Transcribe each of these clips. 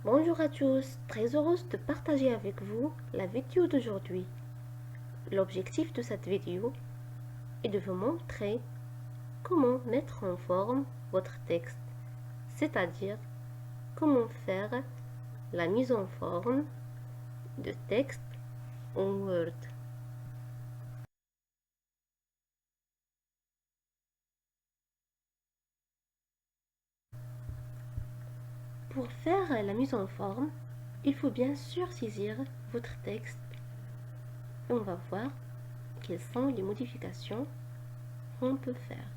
Bonjour à tous, très heureuse de partager avec vous la vidéo d'aujourd'hui. L'objectif de cette vidéo est de vous montrer comment mettre en forme votre texte, c'est-à-dire comment faire la mise en forme de texte en Word. Pour faire la mise en forme, il faut bien sûr saisir votre texte et on va voir quelles sont les modifications qu'on peut faire.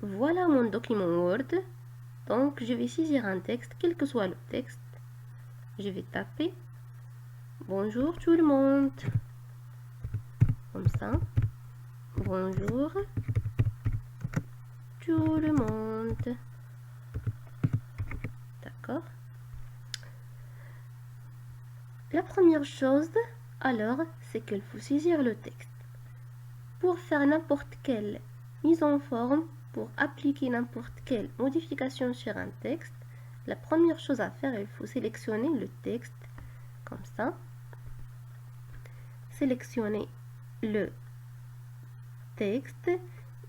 Voilà mon document Word. Donc, je vais saisir un texte, quel que soit le texte. Je vais taper bonjour tout le monde. Comme ça. Bonjour tout le monde. D'accord. La première chose, alors, c'est qu'il faut saisir le texte. Pour faire n'importe quelle mise en forme, pour appliquer n'importe quelle modification sur un texte, la première chose à faire, il faut sélectionner le texte. Comme ça. Sélectionner le texte.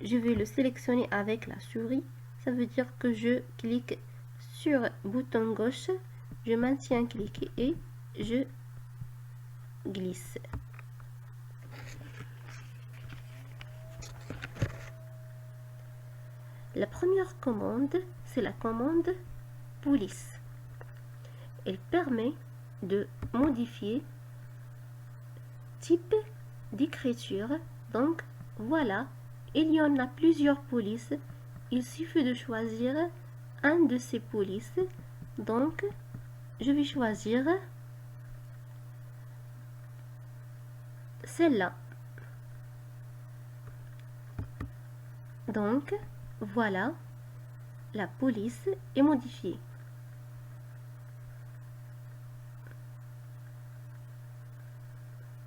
Je vais le sélectionner avec la souris. Ça veut dire que je clique sur le bouton gauche, je maintiens cliqué et je glisse. La première commande, c'est la commande police. Elle permet de modifier type d'écriture. Donc voilà, il y en a plusieurs polices. Il suffit de choisir un de ces polices. Donc je vais choisir celle-là. Donc voilà, la police est modifiée.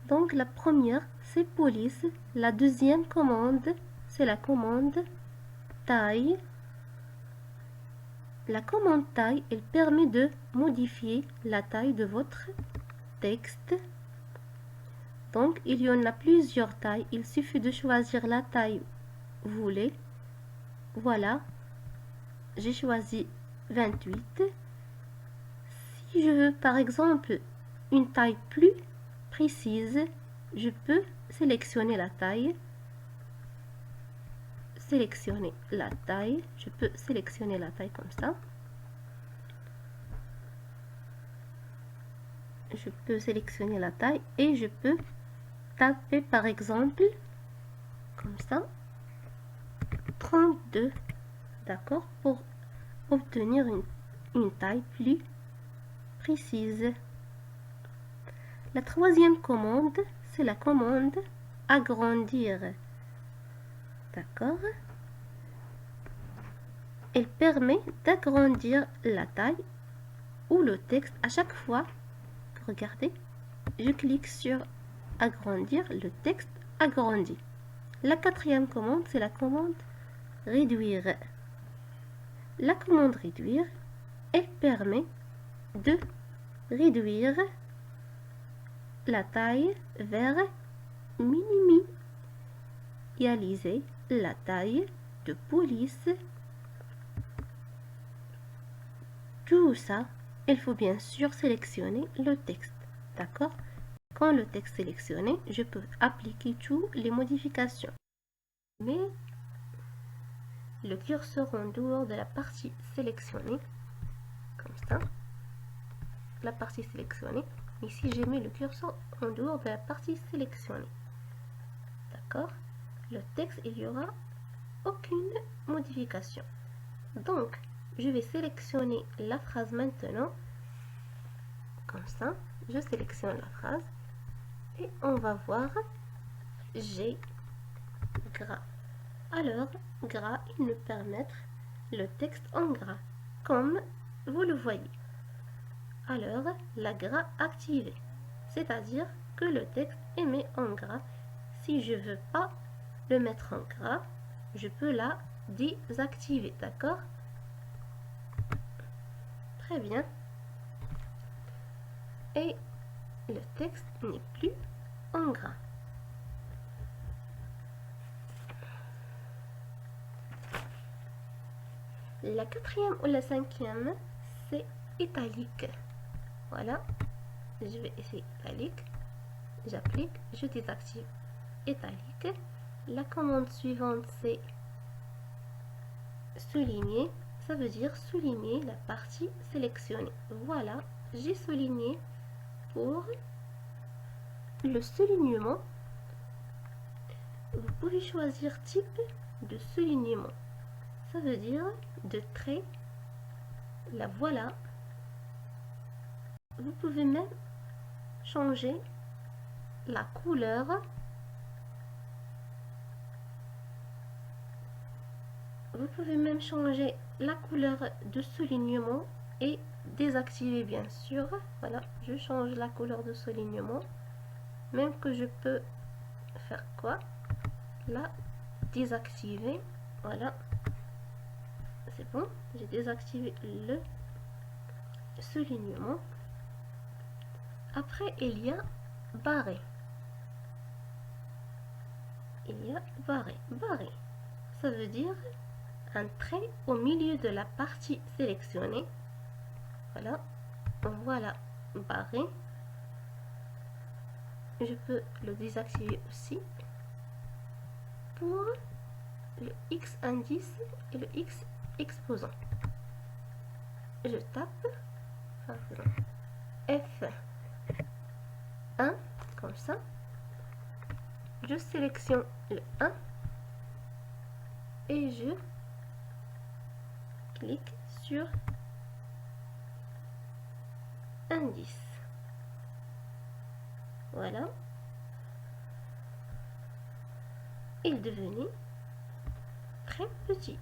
Donc la première, c'est police. La deuxième commande, c'est la commande taille. La commande taille, elle permet de modifier la taille de votre texte. Donc il y en a plusieurs tailles. Il suffit de choisir la taille que vous voulez. Voilà, j'ai choisi 28. Si je veux par exemple une taille plus précise, je peux sélectionner la taille. Je peux sélectionner la taille comme ça. Je peux sélectionner la taille et je peux taper par exemple comme ça 32, d'accord, pour obtenir une taille plus précise. La troisième commande, c'est la commande agrandir, d'accord. Elle permet d'agrandir la taille ou le texte à chaque fois. Regardez, je clique sur agrandir, le texte agrandit. La quatrième commande, c'est la commande réduire. La commande réduire, elle permet de réduire la taille vers minimiser la taille de police. Tout ça, il faut bien sûr sélectionner le texte, d'accord. Quand le texte est sélectionné, je peux appliquer toutes les modifications. Mais le curseur en dehors de la partie sélectionnée, comme ça, la partie sélectionnée. Ici, j'ai mis le curseur en dehors de la partie sélectionnée. D'accord. Le texte, il n'y aura aucune modification. Donc, je vais sélectionner la phrase maintenant. Comme ça, je sélectionne la phrase. Et on va voir G gras. Alors, gras, il nous permet le texte en gras, comme vous le voyez. Alors, la gras activée. c'est-à-dire que le texte est mis en gras. Si je veux pas le mettre en gras, je peux la désactiver, d'accord? Très bien. Et le texte n'est plus en gras. La quatrième ou la cinquième, c'est italique. Voilà, je vais essayer italique. J'applique, je désactive italique. La commande suivante, c'est souligner. Ça veut dire souligner la partie sélectionnée. Voilà, j'ai souligné. Pour le soulignement, vous pouvez choisir type de soulignement. Ça veut dire de trait. La voilà. Vous pouvez même changer la couleur. Vous pouvez même changer la couleur de soulignement et désactiver bien sûr. Voilà, je change la couleur de soulignement. Même que je peux faire quoi? La désactiver. Voilà. C'est bon, j'ai désactivé le soulignement. Après, il y a barré. Il y a barré. Barré, ça veut dire un trait au milieu de la partie sélectionnée. Voilà, voilà, barré. Je peux le désactiver aussi. Pour le X indice et le X exposant, je tape F1 comme ça, je sélectionne le 1 et je clique sur indice. Voilà, il devenait très petit.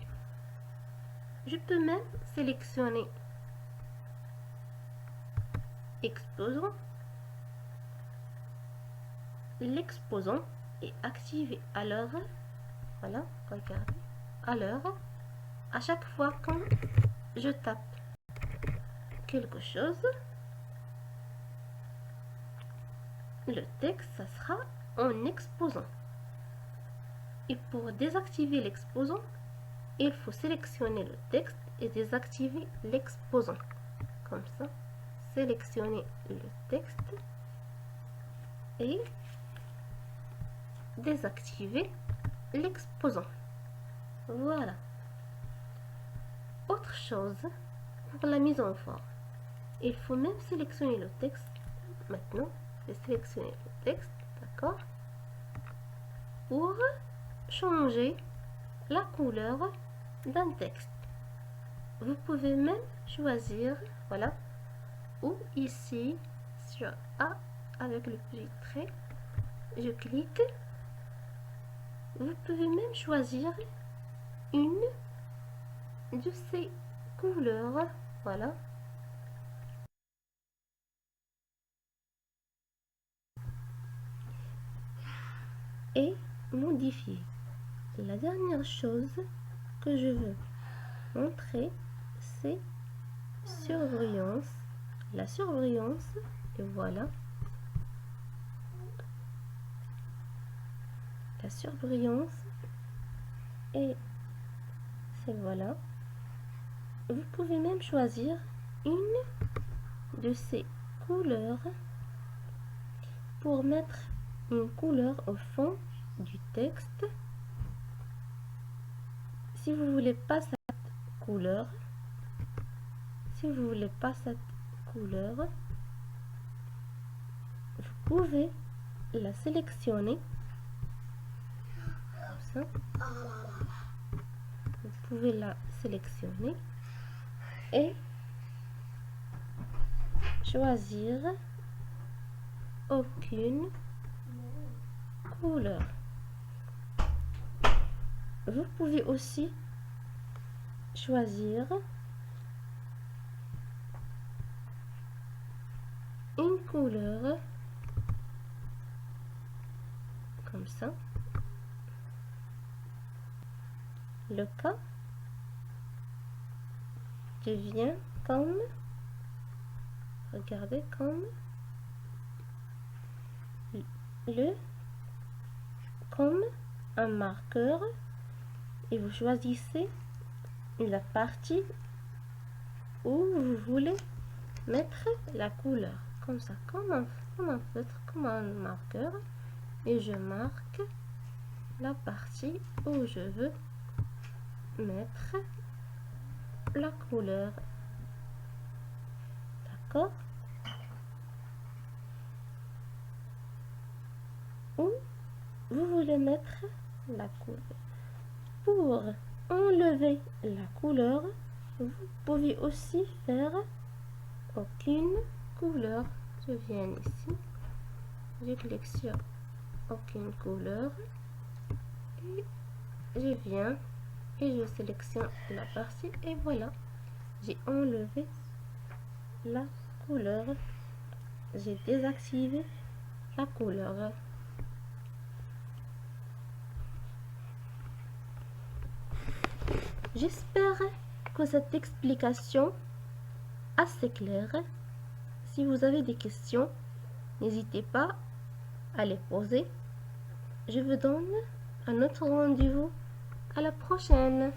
Je peux même sélectionner exposant, l'exposant et activer. Alors, voilà, regardez. Alors, à chaque fois quand je tape quelque chose, le texte, ça sera en exposant. Et pour désactiver l'exposant, il faut sélectionner le texte et désactiver l'exposant. Comme ça, sélectionner le texte et désactiver l'exposant. Voilà. Autre chose, pour la mise en forme, il faut même sélectionner le texte. Maintenant, je vais sélectionner le texte, d'accord, pour changer la couleur d'un texte. Vous pouvez même choisir, voilà, ou ici sur A avec le petit trait, je clique. Vous pouvez même choisir une de ces couleurs, voilà. Et modifier. La dernière chose que je veux montrer, c'est surbrillance. La surbrillance, et voilà. La surbrillance, et c'est voilà. Vous pouvez même choisir une de ces couleurs pour mettre une couleur au fond du texte. Si vous voulez pas cette couleur, si vous voulez pas cette couleur, vous pouvez la sélectionner comme ça. Vous pouvez la sélectionner et choisir aucune couleur. Vous pouvez aussi choisir une couleur comme ça. Le K devient comme, regardez, comme comme un marqueur, et vous choisissez la partie où vous voulez mettre la couleur, comme ça, comme un feutre, comme un marqueur, et je marque la partie où je veux mettre la couleur. D'accord? Où vous voulez mettre la couleur. Pour enlever la couleur, vous pouvez aussi faire aucune couleur. Je viens ici, je clique sur aucune couleur et je viens et je sélectionne la partie et voilà, j'ai enlevé la couleur, j'ai désactivé la couleur. J'espère que cette explication est assez claire. Si vous avez des questions, n'hésitez pas à les poser. Je vous donne un autre rendez-vous. À la prochaine.